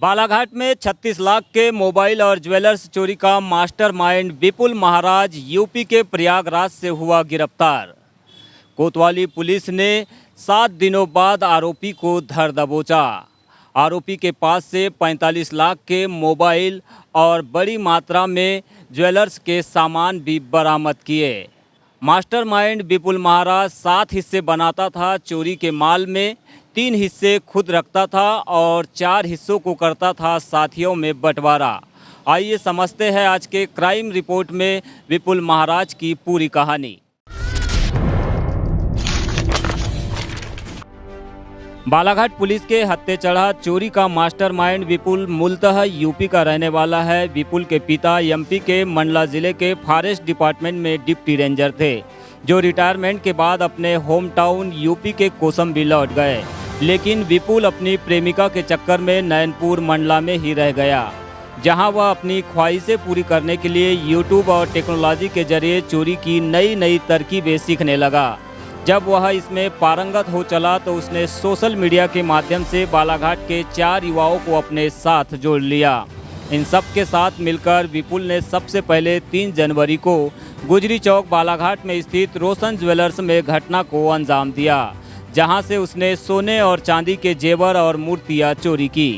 बालाघाट में 36 लाख के मोबाइल और ज्वेलर्स चोरी का मास्टरमाइंड विपुल महाराज यूपी के प्रयागराज से हुआ गिरफ्तार। कोतवाली पुलिस ने 7 दिनों बाद आरोपी को धर दबोचा। आरोपी के पास से 45 लाख के मोबाइल और बड़ी मात्रा में ज्वेलर्स के सामान भी बरामद किए। मास्टरमाइंड विपुल महाराज 7 हिस्से बनाता था चोरी के माल में, 3 हिस्से खुद रखता था और 4 हिस्सों को करता था साथियों में बंटवारा। आइए समझते हैं आज के क्राइम रिपोर्ट में विपुल महाराज की पूरी कहानी। बालाघाट पुलिस के हत्थे चढ़ा चोरी का मास्टरमाइंड विपुल मूलतः यूपी का रहने वाला है। विपुल के पिता एमपी के मंडला जिले के फॉरेस्ट डिपार्टमेंट में डिप्टी रेंजर थे, जो रिटायरमेंट के बाद अपने होम टाउन यूपी के कोसंबी लौट गए। लेकिन विपुल अपनी प्रेमिका के चक्कर में नैनपुर मंडला में ही रह गया, जहां वह अपनी ख्वाहिशें पूरी करने के लिए यूट्यूब और टेक्नोलॉजी के जरिए चोरी की नई नई तरकीबें सीखने लगा। जब वह इसमें पारंगत हो चला तो उसने सोशल मीडिया के माध्यम से बालाघाट के 4 युवाओं को अपने साथ जोड़ लिया। इन सब के साथ मिलकर विपुल ने सबसे पहले 3 जनवरी को गुजरी चौक बालाघाट में स्थित रोशन ज्वेलर्स में घटना को अंजाम दिया, जहां से उसने सोने और चांदी के जेवर और मूर्तियां चोरी की।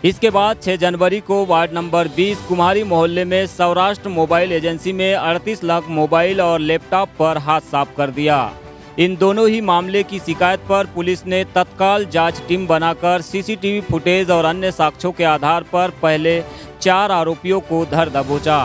इसके बाद 6 जनवरी को वार्ड नंबर 20 कुम्हारी मोहल्ले में सौराष्ट्र मोबाइल एजेंसी में 38 लाख मोबाइल और लैपटॉप पर हाथ साफ कर दिया। इन दोनों ही मामले की शिकायत पर पुलिस ने तत्काल जांच टीम बनाकर सीसीटीवी फुटेज और अन्य साक्ष्यों के आधार पर पहले 4 आरोपियों को धर दबोचा।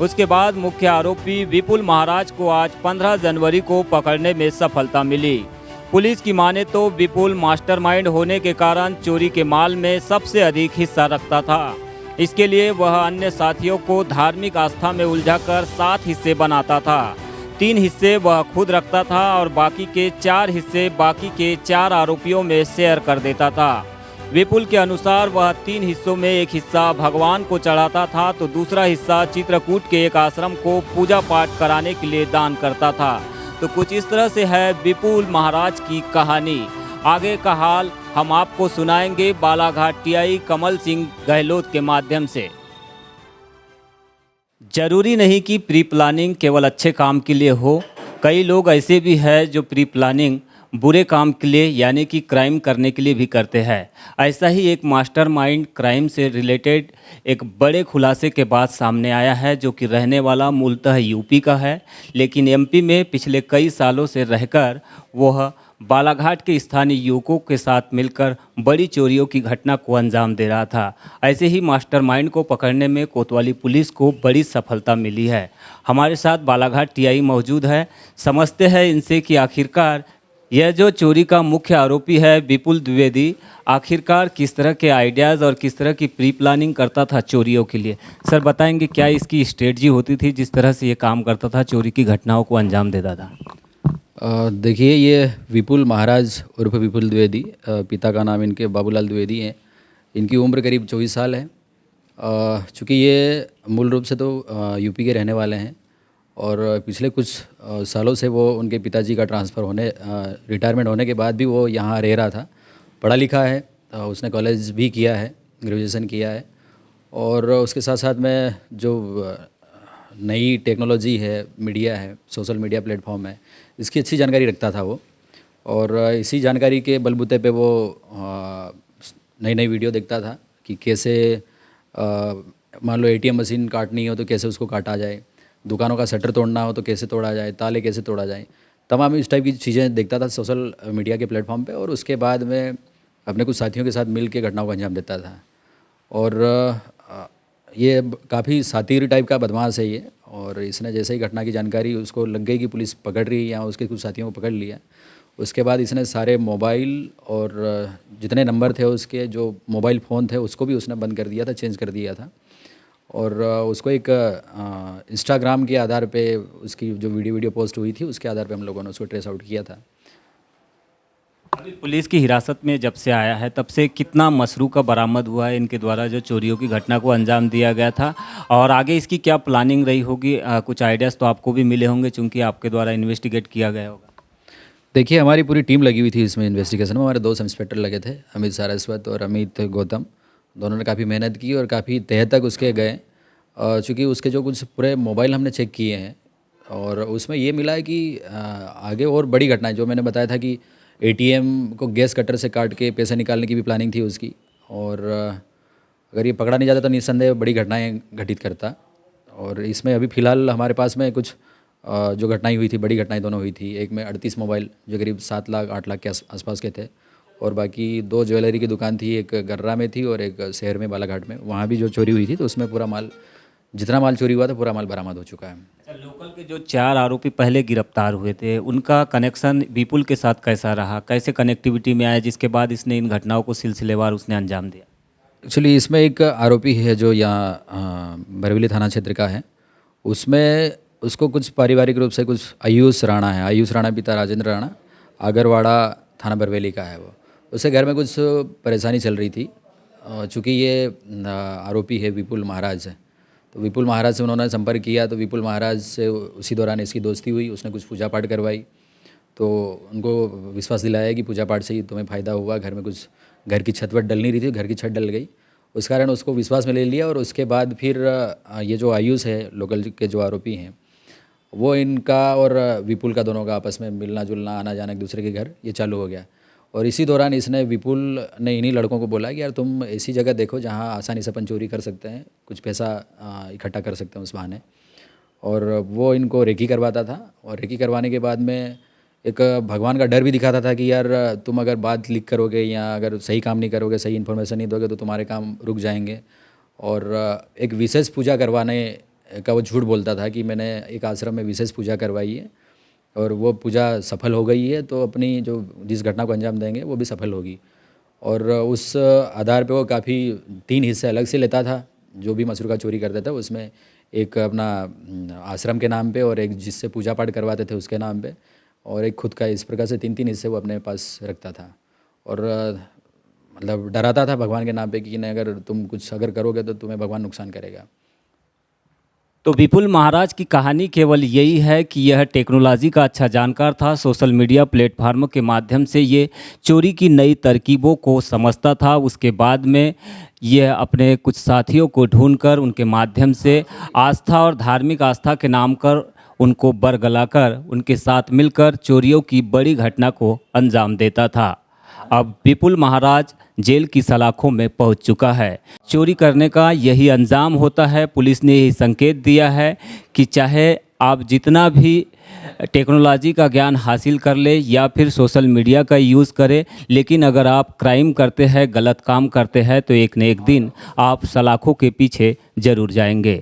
उसके बाद मुख्य आरोपी विपुल महाराज को आज 15 जनवरी को पकड़ने में सफलता मिली। पुलिस की माने तो विपुल मास्टरमाइंड होने के कारण चोरी के माल में सबसे अधिक हिस्सा रखता था। इसके लिए वह अन्य साथियों को धार्मिक आस्था में उलझाकर 7 हिस्से बनाता था। 3 हिस्से वह खुद रखता था और बाकी के 4 हिस्से बाकी के 4 आरोपियों में शेयर कर देता था। विपुल के अनुसार वह 3 हिस्सों में एक हिस्सा भगवान को चढ़ाता था तो दूसरा हिस्सा चित्रकूट के एक आश्रम को पूजा पाठ कराने के लिए दान करता था। तो कुछ इस तरह से है विपुल महाराज की कहानी। आगे का हाल हम आपको सुनाएंगे बालाघाट टीआई कमल सिंह गहलोत के माध्यम से। जरूरी नहीं कि प्री प्लानिंग केवल अच्छे काम के लिए हो। कई लोग ऐसे भी हैं जो प्री प्लानिंग बुरे काम के लिए यानी कि क्राइम करने के लिए भी करते हैं। ऐसा ही एक मास्टरमाइंड क्राइम से रिलेटेड एक बड़े खुलासे के बाद सामने आया है, जो कि रहने वाला मूलतः यूपी का है, लेकिन एमपी में पिछले कई सालों से रहकर वह बालाघाट के स्थानीय युवकों के साथ मिलकर बड़ी चोरियों की घटना को अंजाम दे रहा था। ऐसे ही मास्टरमाइंड को पकड़ने में कोतवाली पुलिस को बड़ी सफलता मिली है। हमारे साथ बालाघाट टीआई मौजूद है, समझते हैं इनसे कि आखिरकार यह जो चोरी का मुख्य आरोपी है विपुल द्विवेदी, आखिरकार किस तरह के आइडियाज़ और किस तरह की प्री प्लानिंग करता था चोरियों के लिए। सर बताएंगे क्या इसकी स्ट्रेटजी होती थी जिस तरह से ये काम करता था, चोरी की घटनाओं को अंजाम देता था? देखिए, ये विपुल महाराज उर्फ विपुल द्विवेदी, पिता का नाम इनके बाबूलाल द्विवेदी है। इनकी उम्र करीब 24 साल है। चूँकि ये मूल रूप से तो यूपी के रहने वाले हैं और पिछले कुछ सालों से वो उनके पिताजी का ट्रांसफ़र होने रिटायरमेंट होने के बाद भी वो यहाँ रह रहा था। पढ़ा लिखा है, उसने कॉलेज भी किया है, ग्रेजुएशन किया है और उसके साथ साथ में जो नई टेक्नोलॉजी है, मीडिया है, सोशल मीडिया प्लेटफॉर्म है, इसकी अच्छी जानकारी रखता था वो। और इसी जानकारी के बलबूते पे वो नई नई वीडियो देखता था कि कैसे मान लो एटीएम मशीन काटनी हो तो कैसे उसको काटा जाए, दुकानों का शटर तोड़ना हो तो कैसे तोड़ा जाए, ताले कैसे तोड़ा जाए, तमाम इस टाइप की चीज़ें देखता था सोशल मीडिया के प्लेटफॉर्म पे। और उसके बाद में अपने कुछ साथियों के साथ मिल के घटनाओं को अंजाम देता था। और ये काफ़ी सातिर टाइप का बदमाश है ये। और इसने जैसे ही घटना की जानकारी उसको लग गई कि पुलिस पकड़ रही है या उसके कुछ साथियों को पकड़ लिया, उसके बाद इसने सारे मोबाइल और जितने नंबर थे उसके, जो मोबाइल फ़ोन थे, उसको भी उसने बंद कर दिया था, चेंज कर दिया था। और उसको एक इंस्टाग्राम के आधार पे उसकी जो वीडियो पोस्ट हुई थी उसके आधार पे हम लोगों ने उसको ट्रेस आउट किया था। अभी पुलिस की हिरासत में जब से आया है तब से कितना मशरू का बरामद हुआ है इनके द्वारा जो चोरियों की घटना को अंजाम दिया गया था, और आगे इसकी क्या प्लानिंग रही होगी? कुछ आइडियाज़ तो आपको भी मिले होंगे चूँकि आपके द्वारा इन्वेस्टिगेट किया गया होगा। देखिए, हमारी पूरी टीम लगी हुई थी इसमें इन्वेस्टिगेशन में। हमारे 2 इंस्पेक्टर लगे थे, अमित सारस्वत और अमित गौतम। दोनों ने काफ़ी मेहनत की और काफ़ी तह तक उसके गए। चूँकि उसके जो कुछ पूरे मोबाइल हमने चेक किए हैं और उसमें ये मिला है कि आगे और बड़ी घटनाएं, जो मैंने बताया था कि एटीएम को गैस कटर से काट के पैसे निकालने की भी प्लानिंग थी उसकी। और अगर ये पकड़ा नहीं जाता तो निस्संदेह बड़ी घटनाएं घटित करता। और इसमें अभी फ़िलहाल हमारे पास में कुछ जो घटनाएं हुई थी, बड़ी घटनाएं दोनों हुई थी। एक में 38 मोबाइल जो करीब 7 लाख 8 लाख के आसपास के थे, और बाकी 2 ज्वेलरी की दुकान थी, एक गर्रा में थी और एक शहर में बालाघाट में। वहाँ भी जो चोरी हुई थी तो उसमें पूरा माल, जितना माल चोरी हुआ था पूरा माल बरामद हो चुका है। अच्छा, लोकल के जो 4 आरोपी पहले गिरफ्तार हुए थे, उनका कनेक्शन विपुल के साथ कैसा रहा? कैसे कनेक्टिविटी में आया जिसके बाद इसने इन घटनाओं को सिलसिलेवार उसने अंजाम दिया? एक्चुअली इसमें एक आरोपी है जो यहाँ बरौली थाना क्षेत्र का है। उसमें उसको कुछ पारिवारिक रूप से कुछ आयुष राणा है, आयुष राणा पिता राजेंद्र राणा, आगरवाड़ा थाना बरवेली का है वो। उसके घर में कुछ परेशानी चल रही थी। चूँकि ये आरोपी है विपुल महाराज है, तो विपुल महाराज से उन्होंने संपर्क किया। तो विपुल महाराज से उसी दौरान इसकी दोस्ती हुई, उसने कुछ पूजा पाठ करवाई। तो उनको विश्वास दिलाया कि पूजा पाठ से ही तुम्हें फ़ायदा हुआ। घर में कुछ, घर की छत वत डल नहीं रही थी, घर की छत डल गई, उस कारण उसको विश्वास में ले लिया। और उसके बाद फिर ये जो आयुष है, लोकल के जो आरोपी हैं, वो इनका और विपुल का दोनों का आपस में मिलना जुलना, आना जाना एक दूसरे के घर, ये चालू हो गया। और इसी दौरान इसने, विपुल ने इन्हीं लड़कों को बोला कि यार तुम ऐसी जगह देखो जहाँ आसानी से अपन चोरी कर सकते हैं, कुछ पैसा इकट्ठा कर सकते हैं उस बहाने। और वो इनको रेकी करवाता था। और रेकी करवाने के बाद में एक भगवान का डर भी दिखाता था कि यार तुम अगर बात लीक करोगे या अगर सही काम नहीं करोगे, सही इन्फॉर्मेशन नहीं दोगे तो तुम्हारे काम रुक जाएंगे। और एक विशेष पूजा करवाने का वो झूठ बोलता था कि मैंने एक आश्रम में विशेष पूजा करवाई है और वो पूजा सफल हो गई है, तो अपनी जो जिस घटना को अंजाम देंगे वो भी सफल होगी। और उस आधार पे वो काफ़ी 3 हिस्से अलग से लेता था। जो भी मसूर का चोरी करता था उसमें एक अपना आश्रम के नाम पे, और एक जिससे पूजा पाठ करवाते थे उसके नाम पे, और एक खुद का। इस प्रकार से 3-3 हिस्से वो अपने पास रखता था। और मतलब डराता था भगवान के नाम पे कि नहीं, अगर तुम कुछ अगर करोगे तो तुम्हें भगवान नुकसान करेगा। तो विपुल महाराज की कहानी केवल यही है कि यह टेक्नोलॉजी का अच्छा जानकार था। सोशल मीडिया प्लेटफार्मों के माध्यम से ये चोरी की नई तरकीबों को समझता था। उसके बाद में यह अपने कुछ साथियों को ढूंढकर उनके माध्यम से आस्था और धार्मिक आस्था के नाम पर उनको बरगलाकर उनके साथ मिलकर चोरियों की बड़ी घटना को अंजाम देता था। अब विपुल महाराज जेल की सलाखों में पहुंच चुका है। चोरी करने का यही अंजाम होता है। पुलिस ने यही संकेत दिया है कि चाहे आप जितना भी टेक्नोलॉजी का ज्ञान हासिल कर ले या फिर सोशल मीडिया का यूज़ करें, लेकिन अगर आप क्राइम करते हैं, गलत काम करते हैं, तो एक न एक दिन आप सलाखों के पीछे ज़रूर जाएंगे।